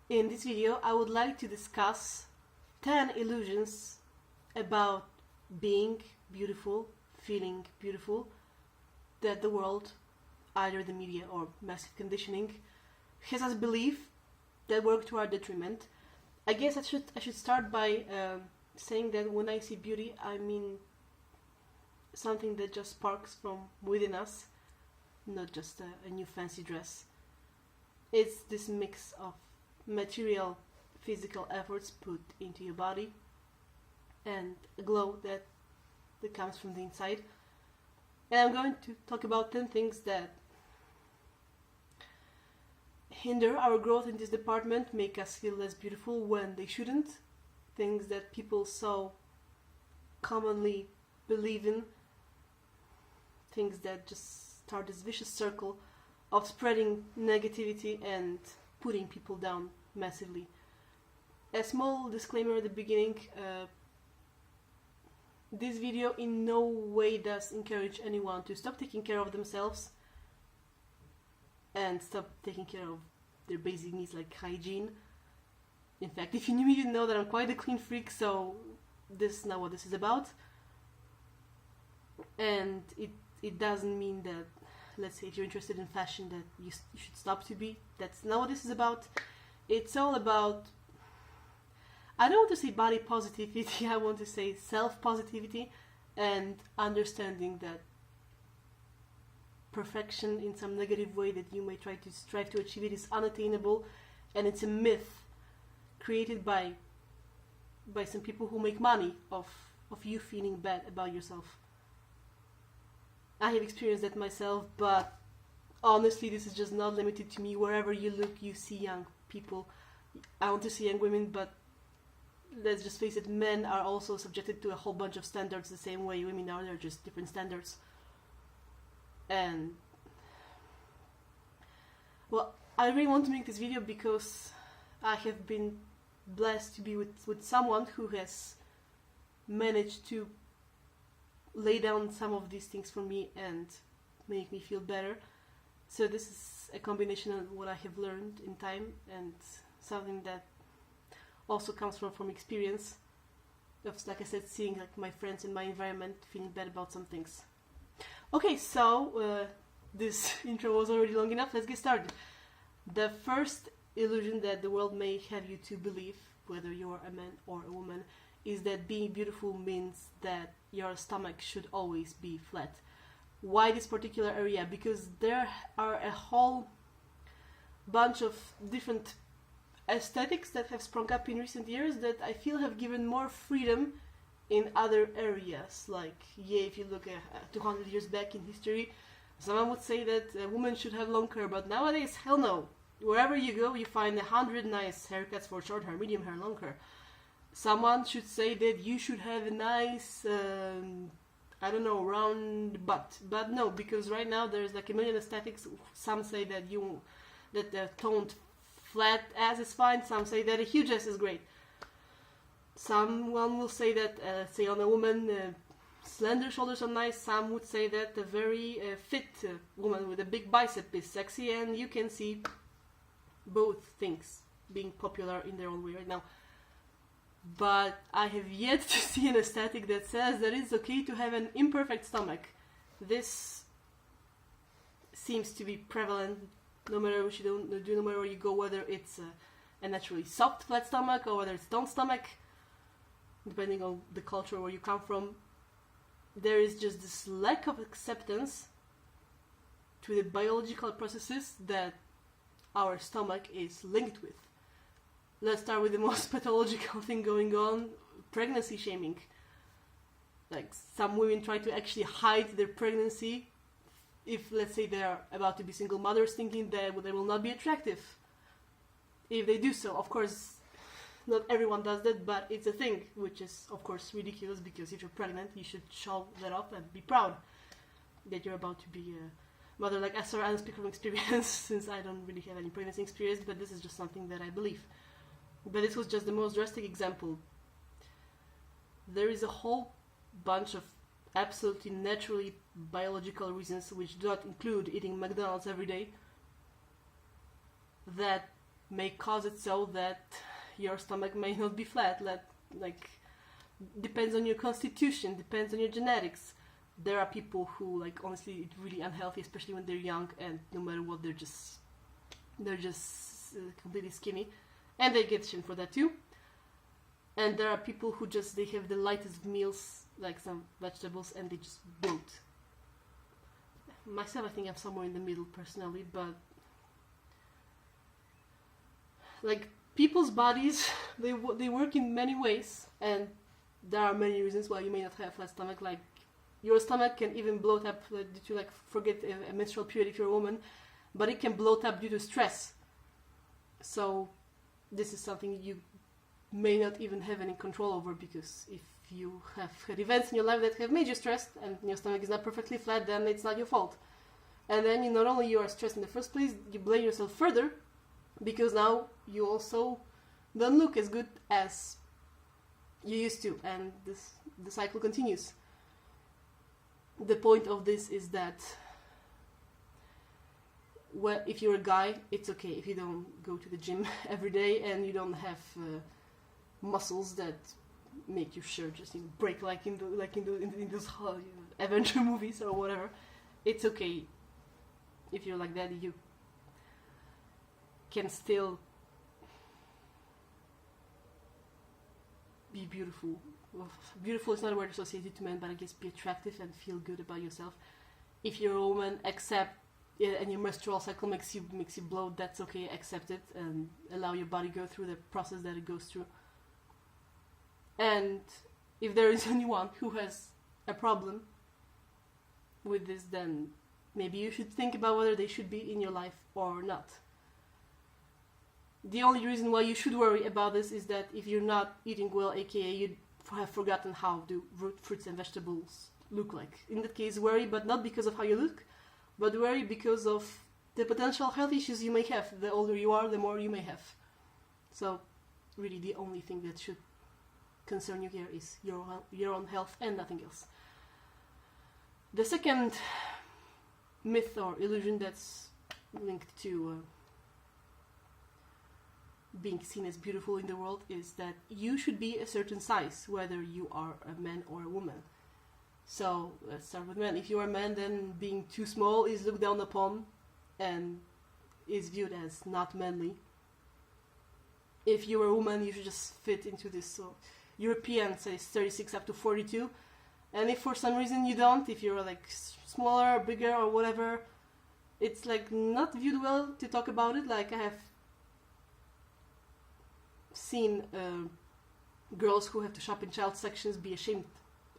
In this video, I would like to discuss 10 illusions about being beautiful, feeling beautiful, that the world, either the media or massive conditioning, has us believe that work to our detriment. I guess I should start by saying that when I see beauty, I mean something that just sparks from within us, not just a new fancy dress. It's this mix of material, physical efforts put into your body and a glow that comes from the inside. And I'm going to talk about 10 things that hinder our growth in this department, make us feel less beautiful when they shouldn't, things that people so commonly believe in, things that just start this vicious circle of spreading negativity and putting people down massively. A small disclaimer at the beginning, this video in no way does encourage anyone to stop taking care of themselves and stop taking care of their basic needs like hygiene. In fact, if you knew me, you'd know that I'm quite a clean freak, so this is not what this is about. And it doesn't mean that, let's say, if you're interested in fashion, that you should stop to be. That's not what this is about. It's all about, I don't want to say body positivity, I want to say self-positivity and understanding that perfection in some negative way that you may try to strive to achieve it is unattainable, and it's a myth created by some people who make money of you feeling bad about yourself. I have experienced that myself, but honestly this is just not limited to me. Wherever you look, you see young people. I want to see young women, but let's just face it, men are also subjected to a whole bunch of standards the same way women are. They're just different standards. And well, I really want to make this video because I have been blessed to be with someone who has managed to lay down some of these things for me and make me feel better. So this is a combination of what I have learned in time and something that also comes from experience of, like I said, seeing like my friends in my environment feeling bad about some things. Okay, so this intro was already long enough. Let's get started. The first illusion that the world may have you to believe, whether you're a man or a woman, is that being beautiful means that your stomach should always be flat. Why this particular area? Because there are a whole bunch of different aesthetics that have sprung up in recent years that I feel have given more freedom in other areas. Like, yeah, if you look at 200 years back in history, someone would say that a woman should have long hair, but nowadays, hell no. Wherever you go, you find 100 nice haircuts for short hair, medium hair, long hair. Someone should say that you should have a nice, I don't know, round butt. But no, because right now there's like a million aesthetics. Some say that the toned flat ass is fine. Some say that a huge ass is great. Someone will say that, say on a woman, slender shoulders are nice. Some would say that a very fit woman with a big bicep is sexy, and you can see both things being popular in their own way right now. But I have yet to see an aesthetic that says that it's okay to have an imperfect stomach. This seems to be prevalent no matter what you do, no matter where you go, whether it's a naturally soft flat stomach or whether it's toned stomach, depending on the culture where you come from. There is just this lack of acceptance to the biological processes that our stomach is linked with. Let's start with the most pathological thing going on, pregnancy shaming. Like, some women try to actually hide their pregnancy if, let's say, they are about to be single mothers, thinking that they will not be attractive if they do so. Of course, not everyone does that, but it's a thing, which is, of course, ridiculous, because if you're pregnant, you show that off and be proud that you're about to be a mother. Like, sorry, I don't speak from experience, since I don't really have any pregnancy experience, but this is just something that I believe. But this was just the most drastic example. There is a whole bunch of absolutely naturally biological reasons, which do not include eating McDonald's every day, that may cause it so that your stomach may not be flat. Like depends on your constitution, depends on your genetics. There are people who, like, honestly, it's really unhealthy, especially when they're young, and no matter what, they're just completely skinny, and they get shame for that too. And there are people who they have the lightest meals, like some vegetables, and they just bloat. Myself, I think I'm somewhere in the middle personally, but like people's bodies, they work in many ways, and there are many reasons why you may not have a flat stomach. Like your stomach can even bloat up due to, like, forget a menstrual period if you're a woman, but it can bloat up due to stress. So this is something you may not even have any control over, because if you have had events in your life that have made you stressed and your stomach is not perfectly flat, then it's not your fault. And then not only you are stressed in the first place, you blame yourself further, because now you also don't look as good as you used to, and the cycle continues. The point of this is that if you're a guy, it's okay if you don't go to the gym every day and you don't have muscles that make your shirt just break like in those adventure movies or whatever. It's okay if you're like that. You can still be beautiful. Well, beautiful is not a word associated to men, but I guess be attractive and feel good about yourself. If you're a woman, accept and your menstrual cycle makes you bloat, that's okay. Accept it and allow your body go through the process that it goes through. And if there is anyone who has a problem with this, then maybe you should think about whether they should be in your life or not. The only reason why you should worry about this is that if you're not eating well, aka you have forgotten how do fruits and vegetables look like. In that case, worry, but not because of how you look, but worry because of the potential health issues you may have. The older you are, the more you may have. So really the only thing that should concern you here is your own health and nothing else. The second myth or illusion that's linked to being seen as beautiful in the world is that you should be a certain size, whether you are a man or a woman. So let's start with men. If you are a man, then being too small is looked down upon and is viewed as not manly. If you are a woman, you should just fit into this European, say 36 up to 42. And if for some reason you don't, if you're like smaller, bigger or whatever, it's like not viewed well to talk about it. Like I have seen girls who have to shop in child sections be ashamed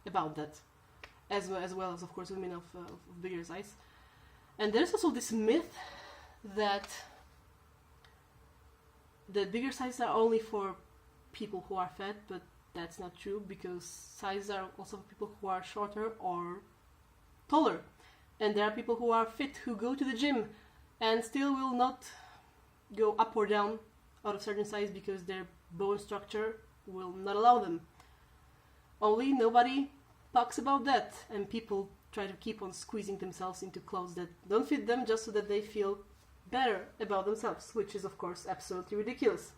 about that, as well as of course women of bigger size. And there's also this myth that the bigger sizes are only for people who are fat, but that's not true, because sizes are also for people who are shorter or taller. And there are people who are fit who go to the gym and still will not go up or down out of certain size because their bone structure will not allow them. Only nobody talks about that, and people try to keep on squeezing themselves into clothes that don't fit them just so that they feel better about themselves, which is of course absolutely ridiculous.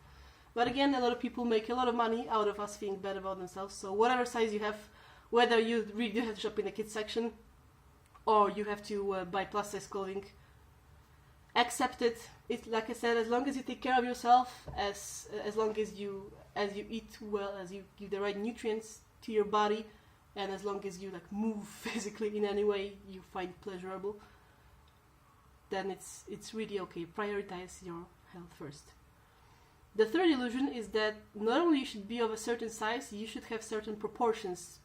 But again, a lot of people make a lot of money out of us feeling bad about themselves. So whatever size you have, whether you really do have to shop in the kids section or you have to buy plus size clothing, accept it. It's like I said, as long as you take care of yourself, as long as you eat well, as you give the right nutrients to your body, and as long as you like move physically in any way you find pleasurable, then it's really okay. Prioritize your health first. The third illusion is that not only you should be of a certain size, you should have certain proportions,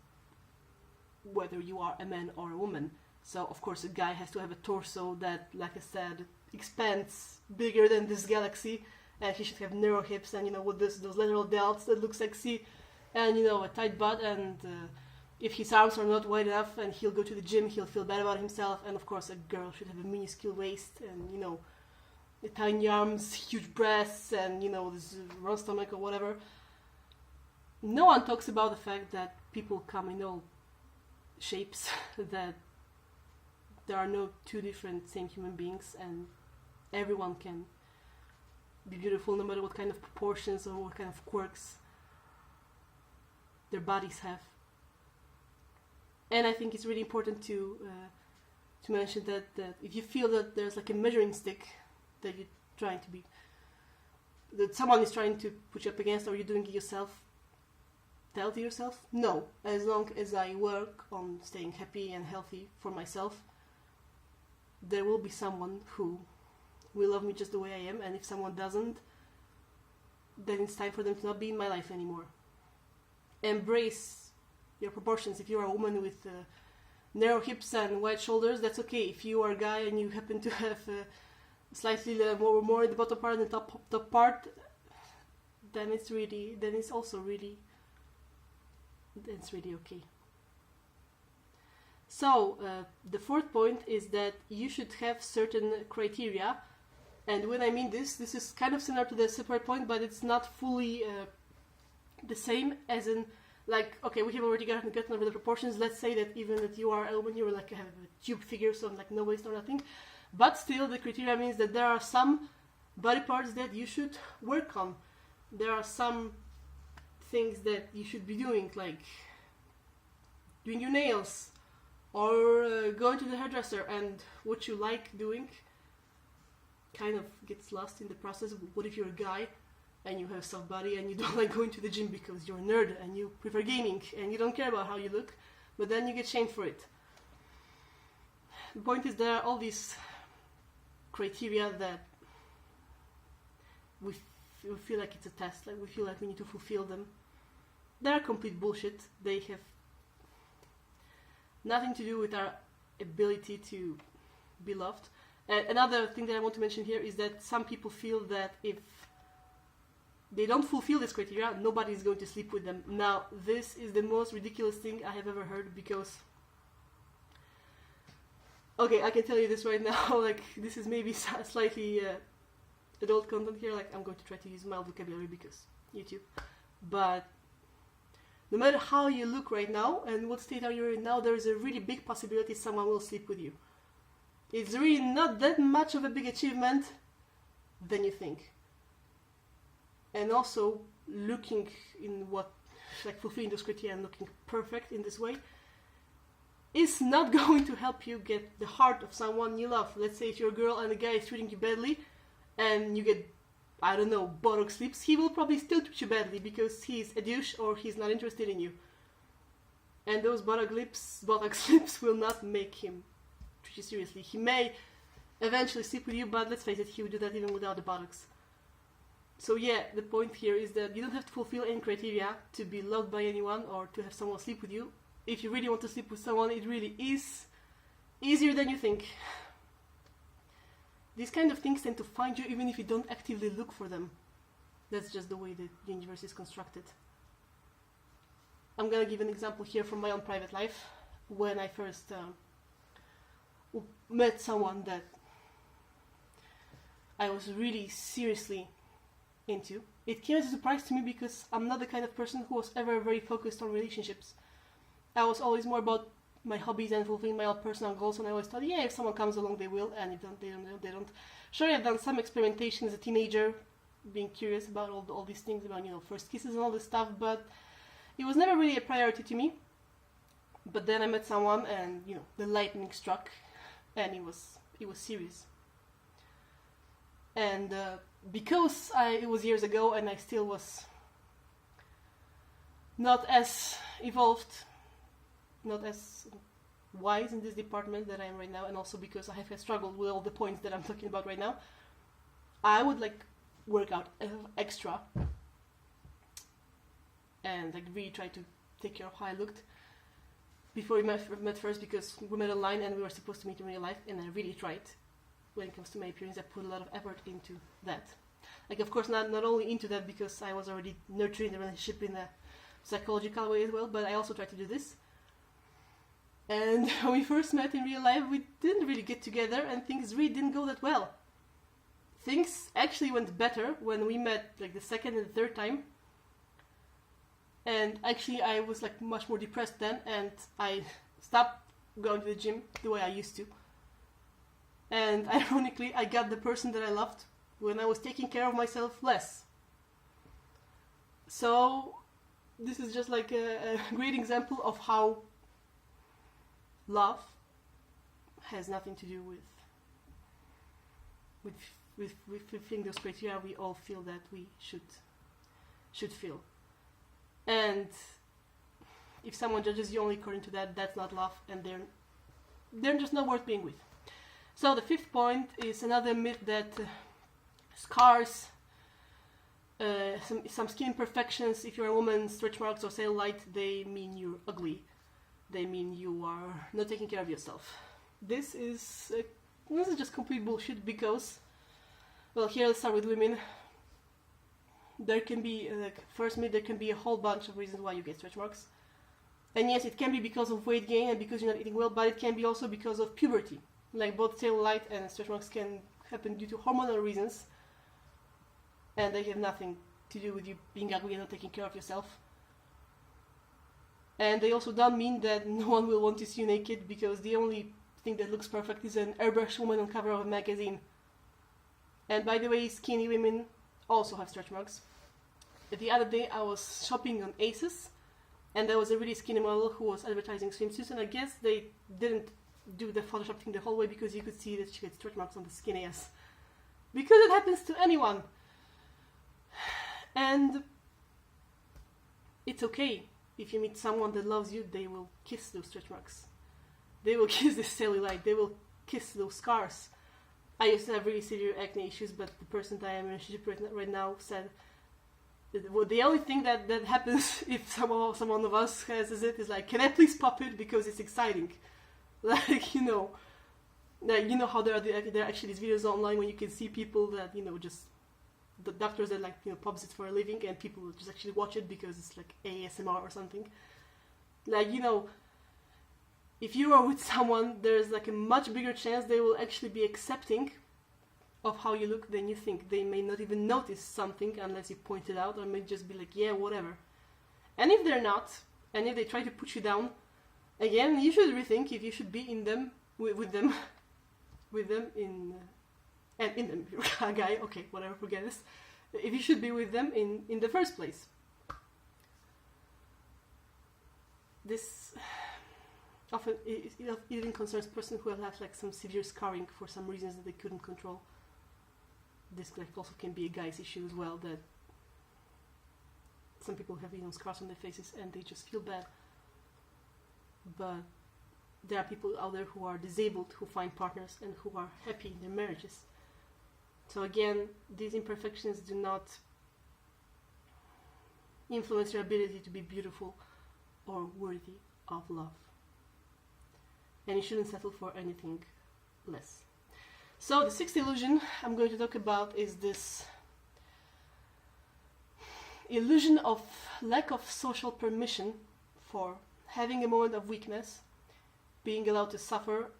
whether you are a man or a woman. So of course a guy has to have a torso that, like I said, expands bigger than this galaxy, and he should have narrow hips and with those lateral delts that look sexy, and a tight butt, and if his arms are not wide enough and he'll go to the gym, he'll feel bad about himself. And of course a girl should have a minuscule waist and tiny arms, huge breasts, and this round stomach or whatever. No one talks about the fact that people come in all shapes, that there are no two different same human beings, and everyone can be beautiful no matter what kind of proportions or what kind of quirks their bodies have. And I think it's really important to mention that if you feel that there's like a measuring stick that you're trying to be, that someone is trying to put you up against, or you're doing it yourself, tell to yourself, no, as long as I work on staying happy and healthy for myself, there will be someone who will love me just the way I am, and if someone doesn't, then it's time for them to not be in my life anymore. Embrace your proportions. If you are a woman with narrow hips and wide shoulders, that's okay. If you are a guy and you happen to have slightly more in the bottom part than the top part, then it's really okay. So the fourth point is that you should have certain criteria, and when I mean this is kind of similar to the separate point, but it's not fully the same, as in, like, okay, we have already gotten over the proportions. Let's say that even that you are when you're like have a tube figure, so like no waist or nothing, but still the criteria means that there are some body parts that you should work on. There are some things that you should be doing, like doing your nails, or going to the hairdresser, and what you like doing kind of gets lost in the process. What if you're a guy and you have soft body and you don't like going to the gym because you're a nerd and you prefer gaming and you don't care about how you look, but then you get shamed for it? The point is, there are all these criteria that we feel like it's a test, like we feel like we need to fulfill them. They're complete bullshit. They have nothing to do with our ability to be loved. Another thing that I want to mention here is that some people feel that if they don't fulfill this criteria, nobody is going to sleep with them. Now, this is the most ridiculous thing I have ever heard, because, okay, I can tell you this right now, like, this is maybe slightly adult content here, like, I'm going to try to use mild vocabulary because YouTube, but no matter how you look right now and what state are you in now, there is a really big possibility someone will sleep with you. It's really not that much of a big achievement than you think. And also, looking in what, like, fulfilling those criteria and looking perfect in this way is not going to help you get the heart of someone you love. Let's say if you're a girl and a guy is treating you badly and you get, I don't know, Botox lips, he will probably still treat you badly because he's a douche or he's not interested in you. And those Botox lips will not make him treat you seriously. He may eventually sleep with you, but let's face it, he would do that even without the Botox. So yeah, the point here is that you don't have to fulfill any criteria to be loved by anyone or to have someone sleep with you. If you really want to sleep with someone, it really is easier than you think. These kind of things tend to find you even if you don't actively look for them. That's just the way the universe is constructed. I'm gonna give an example here from my own private life. When I first met someone that I was really seriously into, it came as a surprise to me because I'm not the kind of person who was ever very focused on relationships. I was always more about my hobbies and fulfilling my own personal goals, and I always thought, yeah, if someone comes along, they will, and if they don't. Sure, I've done some experimentation as a teenager, being curious about all these things, about, you know, first kisses and all this stuff, but it was never really a priority to me. But then I met someone, and, you know, the lightning struck, and it was serious. And because it was years ago, and I still was not as evolved, not as wise in this department that I am right now, and also because I have struggled with all the points that I'm talking about right now, I would like work out extra and like really try to take care of how I looked before we met first, because we met online and we were supposed to meet in real life, and I really tried. When it comes to my appearance, I put a lot of effort into that. Like, of course, not only into that because I was already nurturing the relationship in a psychological way as well, but I also tried to do this. And when we first met in real life, we didn't really get together, and things really didn't go that well. Things actually went better when we met, like, the second and the third time. And actually, I was like much more depressed then, and I stopped going to the gym the way I used to. And ironically, I got the person that I loved when I was taking care of myself less. So this is just like a great example of how love has nothing to do with fulfilling those criteria we all feel that we should feel. And if someone judges you only according to that, that's not love, and they're just not worth being with. So the fifth point is another myth that scars, some skin imperfections, if you're a woman, stretch marks or cellulite, they mean you're ugly. They mean you are not taking care of yourself. This is just complete bullshit because, well, here let's start with women. There can be, first myth, there can be a whole bunch of reasons why you get stretch marks. And yes, it can be because of weight gain and because you're not eating well, but it can be also because of puberty. Like both cellulite and stretch marks can happen due to hormonal reasons, and they have nothing to do with you being ugly and not taking care of yourself. And they also don't mean that no one will want to see you naked, because the only thing that looks perfect is an airbrushed woman on cover of a magazine. And by the way, skinny women also have stretch marks. The other day I was shopping on ASOS, and there was a really skinny model who was advertising swimsuits, and I guess they didn't do the Photoshop thing the whole way because you could see that she had stretch marks on the skinny ass. Because it happens to anyone. And it's okay. If you meet someone that loves you, they will kiss those stretch marks. They will kiss the cellulite. They will kiss those scars. I used to have really severe acne issues, but the person that I am in a relationship right now said that, well, the only thing that happens if someone of us has it is like, can I please pop it because it's exciting? Like, you know how there are actually these videos online when you can see people that, just the doctors that pops it for a living, and people just actually watch it because it's like ASMR or something. Like, if you are with someone, there's like a much bigger chance they will actually be accepting of how you look than you think. They may not even notice something unless you point it out, or may just be like, yeah, whatever. And if they're not, and if they try to put you down, again, you should rethink if you should be in them, with them, and in them, if you're a guy, okay, whatever, forget this. If you should be with them in the first place. This often it even concerns person who have like some severe scarring for some reasons that they couldn't control. This like also can be a guy's issue as well, that some people have scars on their faces and they just feel bad. But there are people out there who are disabled, who find partners and who are happy in their marriages. So again, these imperfections do not influence your ability to be beautiful or worthy of love. And you shouldn't settle for anything less. So the sixth illusion I'm going to talk about is this illusion of lack of social permission for having a moment of weakness, being allowed to suffer,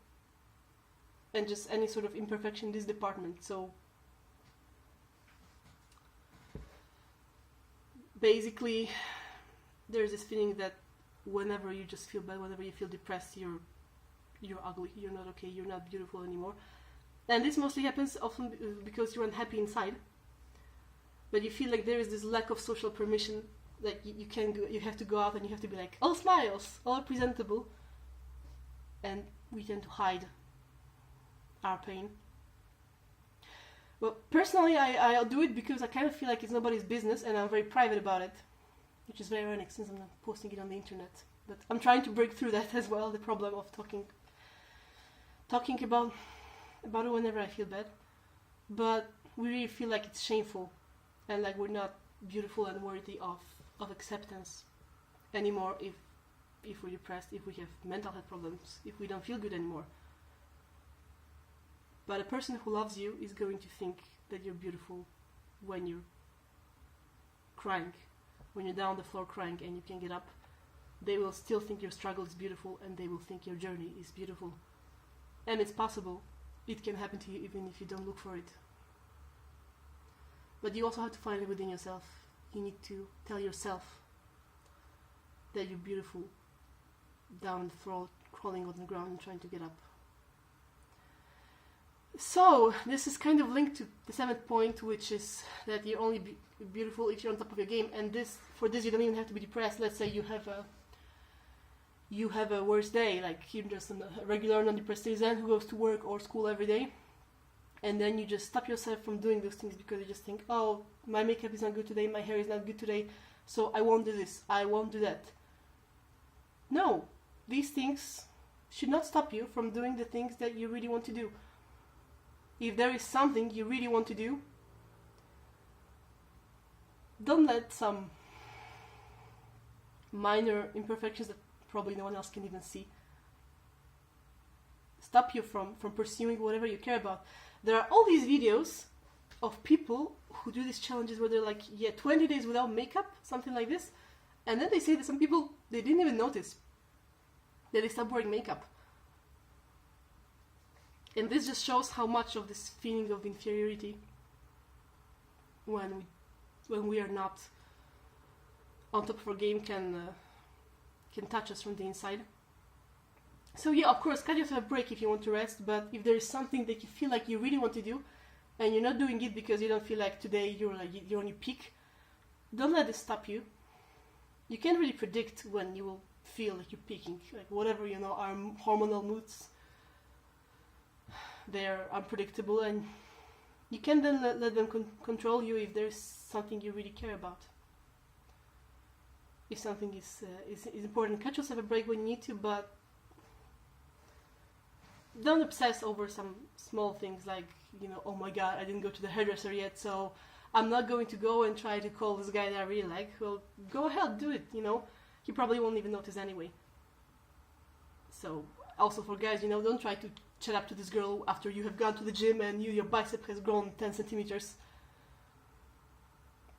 and just any sort of imperfection in this department. So basically, there's this feeling that whenever you just feel bad, whenever you feel depressed, you're ugly, you're not okay, you're not beautiful anymore. And this mostly happens often because you're unhappy inside, but you feel like there is this lack of social permission, that you have to go out and you have to be like all smiles, all presentable, and we tend to hide our pain. Well, personally, I'll do it because I kind of feel like it's nobody's business, and I'm very private about it, which is very ironic since I'm not posting it on the internet. But I'm trying to break through that as well, the problem of talking about it whenever I feel bad. But we really feel like it's shameful, and like we're not beautiful and worthy of acceptance anymore if we're depressed, if we have mental health problems, if we don't feel good anymore. But a person who loves you is going to think that you're beautiful when you're crying, when you're down on the floor crying and you can't get up. They will still think your struggle is beautiful, and they will think your journey is beautiful. And it's possible. It can happen to you even if you don't look for it. But you also have to find it within yourself. You need to tell yourself that you're beautiful, down on the floor, crawling on the ground and trying to get up. So this is kind of linked to the 7th point, which is that you're only beautiful if you're on top of your game. And for this you don't even have to be depressed. Let's say you have a worse day, like you're just a regular non-depressed citizen who goes to work or school every day, and then you just stop yourself from doing those things because you just think, oh, my makeup is not good today, my hair is not good today, so I won't do this, I won't do that. No, these things should not stop you from doing the things that you really want to do. If there is something you really want to do, don't let some minor imperfections that probably no one else can even see stop you from pursuing whatever you care about. There are all these videos of people who do these challenges where they're like, 20 days without makeup, something like this, and then they say that some people, they didn't even notice that they stopped wearing makeup. And this just shows how much of this feeling of inferiority when we are not on top of our game can touch us from the inside. So yeah, of course, cut yourself a break if you want to rest, but if there is something that you feel like you really want to do and you're not doing it because you don't feel like today you're on your peak, don't let this stop you. You can't really predict when you will feel like you're peaking. Like whatever, our hormonal moods, they're unpredictable, and you can then let them control you if there's something you really care about. If something is important, cut yourself a break when you need to, but don't obsess over some small things like, oh my god, I didn't go to the hairdresser yet, so I'm not going to go and try to call this guy that I really like. Well, go ahead, do it, He probably won't even notice anyway. So, also for guys, don't try to chat up to this girl after you have gone to the gym and your bicep has grown 10 centimeters.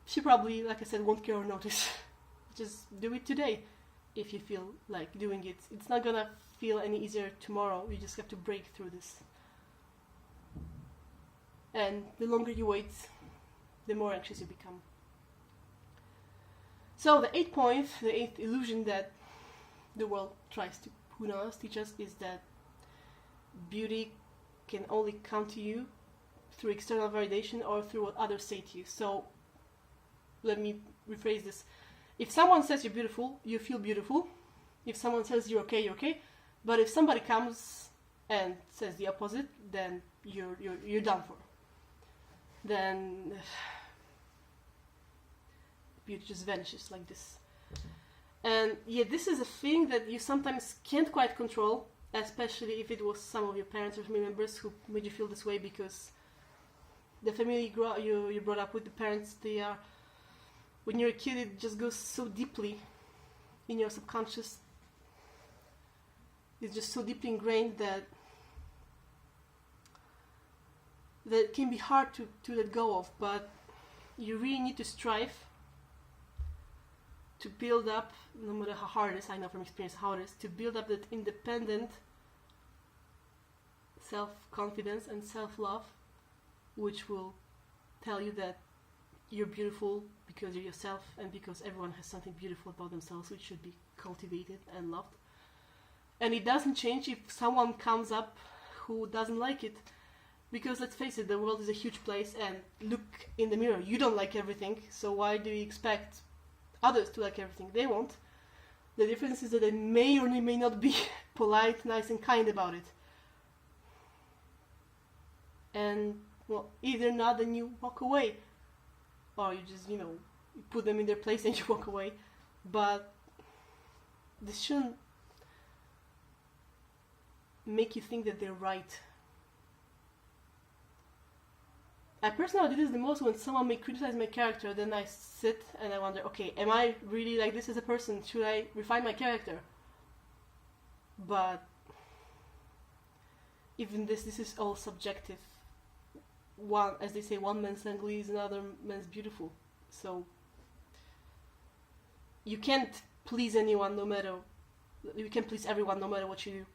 She probably, like I said, won't care or notice. Just do it today if you feel like doing it. It's not gonna feel any easier tomorrow. You just have to break through this. And the longer you wait, the more anxious you become. So the 8th point, the 8th illusion that the world tries to teach us is that beauty can only come to you through external validation or through what others say to you. So let me rephrase this. If someone says you're beautiful, you feel beautiful. If someone says you're okay, you're okay. But if somebody comes and says the opposite, then you're done for. Then beauty just vanishes like this. And yeah, this is a feeling that you sometimes can't quite control, especially if it was some of your parents or family members who made you feel this way, because the family you brought up with, the parents, they are, when you're a kid, it just goes so deeply in your subconscious. It's just so deeply ingrained that it can be hard to let go of, but you really need to strive to build up, no matter how hard it is, I know from experience how it is, to build up that independent self-confidence and self-love, which will tell you that you're beautiful because you're yourself and because everyone has something beautiful about themselves which should be cultivated and loved. And it doesn't change if someone comes up who doesn't like it, because let's face it, the world is a huge place, and look in the mirror, you don't like everything, so why do you expect others to like everything? They won't. The difference is that they may or may not be polite, nice and kind about it. And, well, either not, then you walk away, or you just, you put them in their place and you walk away. But this shouldn't make you think that they're right. I personally do this the most when someone may criticize my character. Then I sit and I wonder, okay, am I really like this as a person? Should I refine my character? But even this is all subjective. As they say, one man's ugly is another man's beautiful. So you can't please anyone, you can't please everyone no matter what you do.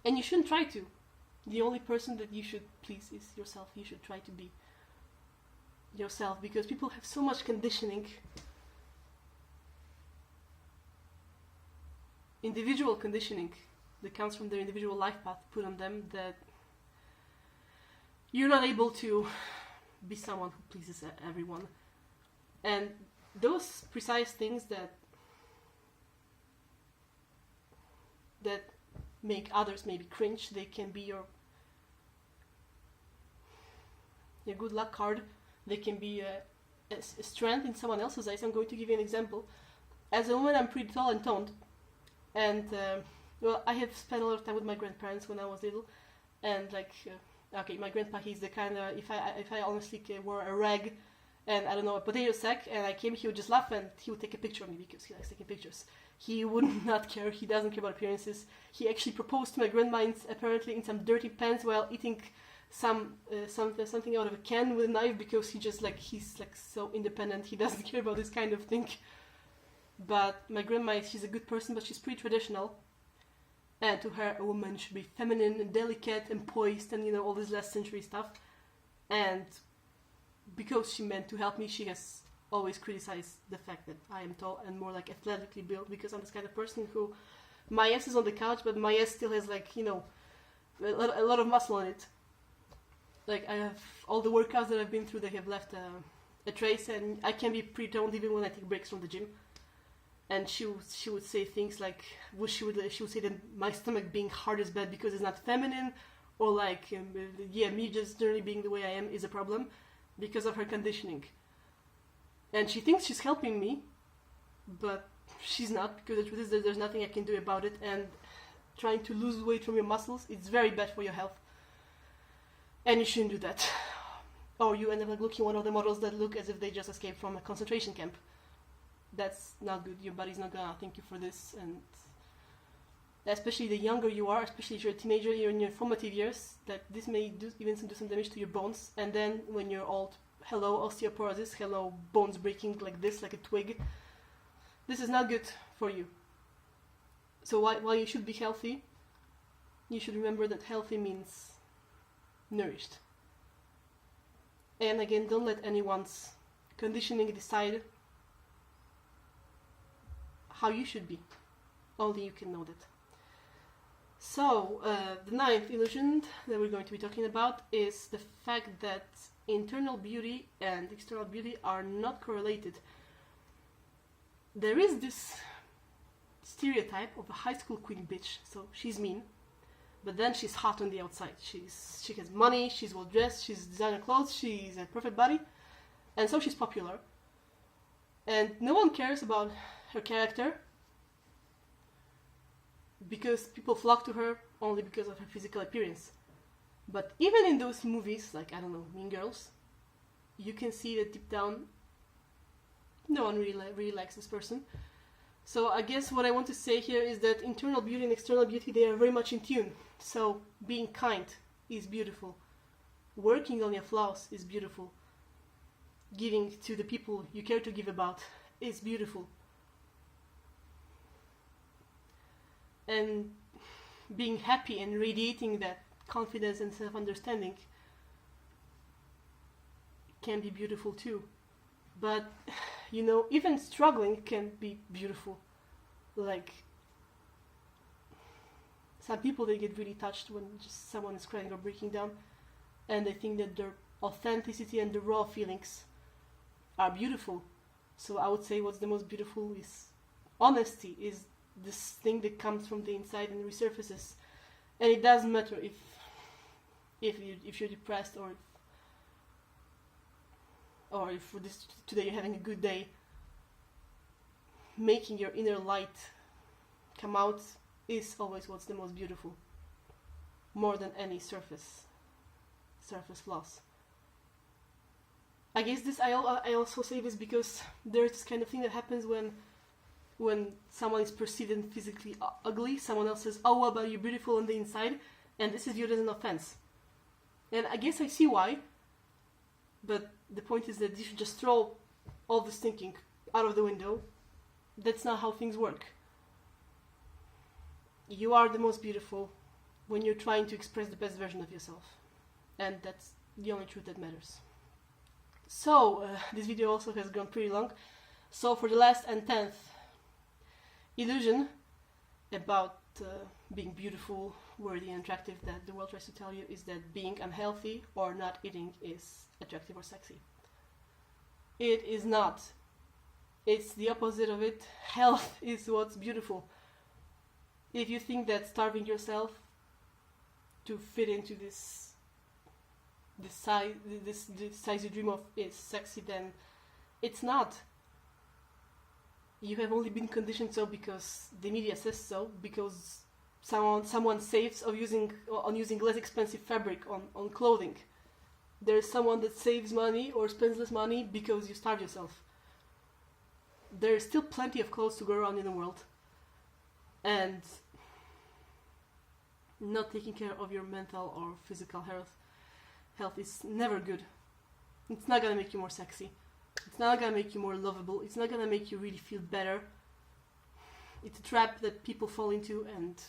And you shouldn't try to. The only person that you should please is yourself. You should try to be yourself, because people have so much conditioning, individual conditioning, that comes from their individual life path put on them, that you're not able to be someone who pleases everyone. And those precise things that make others maybe cringe, they can be your good luck card. They can be a strength in someone else's eyes. I'm going to give you an example. As a woman, I'm pretty tall and toned, and well, I have spent a lot of time with my grandparents when I was little, and like, okay, my grandpa, he's the kind of, if I honestly wore a rag and I don't know, a potato sack, and I came, he would just laugh and he would take a picture of me because he likes taking pictures. He would not care. He doesn't care about appearances. He actually proposed to my grandma apparently in some dirty pants while eating something out of a can with a knife, because he's like so independent. He doesn't care about this kind of thing. But my grandma, she's a good person, but she's pretty traditional. And to her, a woman should be feminine and delicate and poised and, you know, all this last century stuff. And because she meant to help me, she has always criticized the fact that I am tall and more like athletically built, because I'm this kind of person who, my ass is on the couch, but my ass still has, like, you know, a lot of muscle on it. Like, I have all the workouts that I've been through, they have left a trace, and I can be pretty toned even when I take breaks from the gym. And she would say things like, she would say that my stomach being hard is bad because it's not feminine, or like, yeah, me just generally being the way I am is a problem because of her conditioning. And she thinks she's helping me, but she's not, because the truth is that there's nothing I can do about it, and trying to lose weight from your muscles, it's very bad for your health. And you shouldn't do that. Or you end up like looking one of the models that look as if they just escaped from a concentration camp. That's not good. Your body's not gonna thank you for this, and especially the younger you are, especially if you're a teenager, you're in your formative years, that this may even do some damage to your bones. And then when you're old, hello osteoporosis, hello bones breaking like this, like a twig. This is not good for you. So while you should be healthy, you should remember that healthy means nourished. And again, don't let anyone's conditioning decide how you should be. Only you can know that. So, the ninth illusion that we're going to be talking about is the fact that internal beauty and external beauty are not correlated. There is this stereotype of a high school queen bitch, so she's mean, but then she's hot on the outside. She has money, she's well dressed, she's designer clothes, she's a perfect body, and so she's popular. And no one cares about her character, because people flock to her only because of her physical appearance. But even in those movies, like, I don't know, Mean Girls, you can see that deep down, no one really likes this person. So I guess what I want to say here is that internal beauty and external beauty, they are very much in tune. So being kind is beautiful. Working on your flaws is beautiful. Giving to the people you care to give about is beautiful. And being happy and radiating that confidence and self-understanding can be beautiful too. But, you know, even struggling can be beautiful. Like, some people, they get really touched when just someone is crying or breaking down, and they think that their authenticity and the raw feelings are beautiful. So I would say what's the most beautiful is honesty, is this thing that comes from the inside and resurfaces. And it doesn't matter if you're depressed, or if today you're having a good day. Making your inner light come out is always what's the most beautiful, more than any surface flaws. I guess I also say this because there's this kind of thing that happens when someone is perceived and physically ugly. Someone else says, oh, well, but you're beautiful on the inside, and this is viewed as an offense. And I guess I see why, but the point is that you should just throw all this thinking out of the window. That's not how things work. You are the most beautiful when you're trying to express the best version of yourself, and that's the only truth that matters. So, this video also has gone pretty long. So for the last and 10th illusion about being beautiful, worthy, and attractive that the world tries to tell you is that being unhealthy or not eating is attractive or sexy. It is not. It's the opposite of it. Health is what's beautiful. If you think that starving yourself to fit into this size you dream of is sexy, then it's not. You have only been conditioned so because the media says so, because someone saves on using less expensive fabric on clothing. There's someone that saves money or spends less money because you starve yourself. There's still plenty of clothes to go around in the world, and not taking care of your mental or physical health is never good. It's not gonna make you more sexy. It's not gonna make you more lovable. It's not gonna make you really feel better. It's a trap that people fall into, and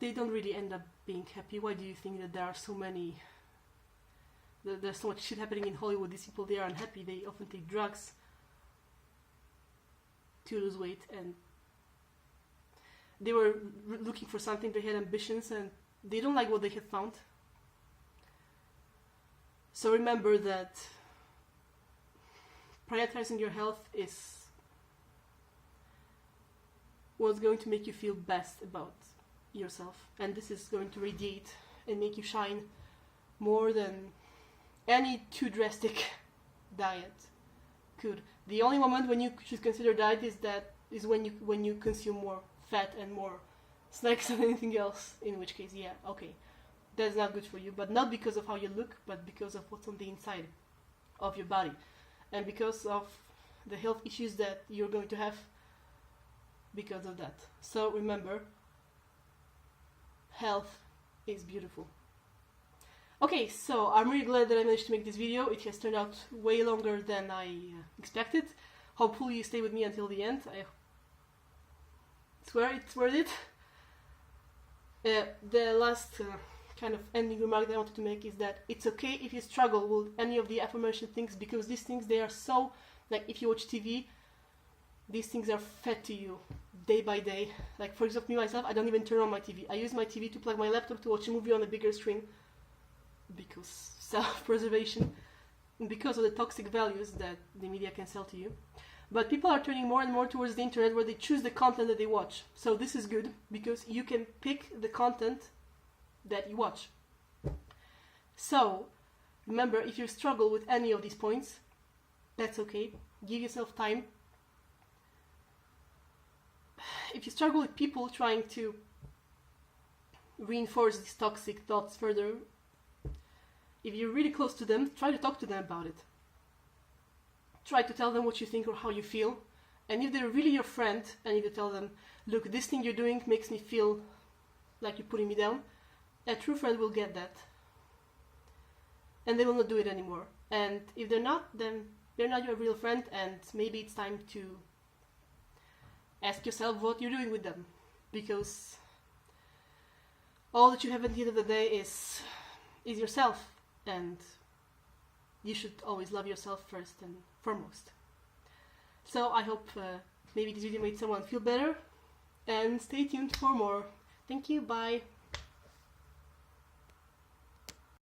they don't really end up being happy. Why do you think that there are so many? There's so much shit happening in Hollywood. These people, they are unhappy. They often take drugs to lose weight, and they were looking for something. They had ambitions, and they don't like what they have found. So remember that prioritizing your health is what's going to make you feel best about yourself, and this is going to radiate and make you shine more than any too drastic diet could. The only moment when you should consider diet is when you consume more fat and more snacks than anything else, in which case, yeah, okay, that's not good for you, but not because of how you look, but because of what's on the inside of your body, and because of the health issues that you're going to have because of that. So remember, health is beautiful. Okay, so I'm really glad that I managed to make this video. It has turned out way longer than I expected. Hopefully you stay with me until the end. I swear it's worth it. The last kind of ending remark that I wanted to make is that it's okay if you struggle with any of the aforementioned things, because these things, they are so, like, if you watch TV, these things are fed to you day by day. Like, for example, me myself, I don't even turn on my TV. I use my TV to plug my laptop to watch a movie on a bigger screen, because self-preservation, and because of the toxic values that the media can sell to you. But people are turning more and more towards the internet, where they choose the content that they watch. So this is good, because you can pick the content that you watch. So remember, if you struggle with any of these points, that's okay. Give yourself time. If you struggle with people trying to reinforce these toxic thoughts further, if you're really close to them, try to talk to them about it. Try to tell them what you think or how you feel. And if they're really your friend, and if you tell them, look, this thing you're doing makes me feel like you're putting me down, a true friend will get that. And they will not do it anymore. And if they're not, then they're not your real friend, and maybe it's time to ask yourself what you're doing with them. Because all that you have at the end of the day is yourself. And you should always love yourself first and foremost. So I hope maybe this video made someone feel better, and stay tuned for more. Thank you, bye.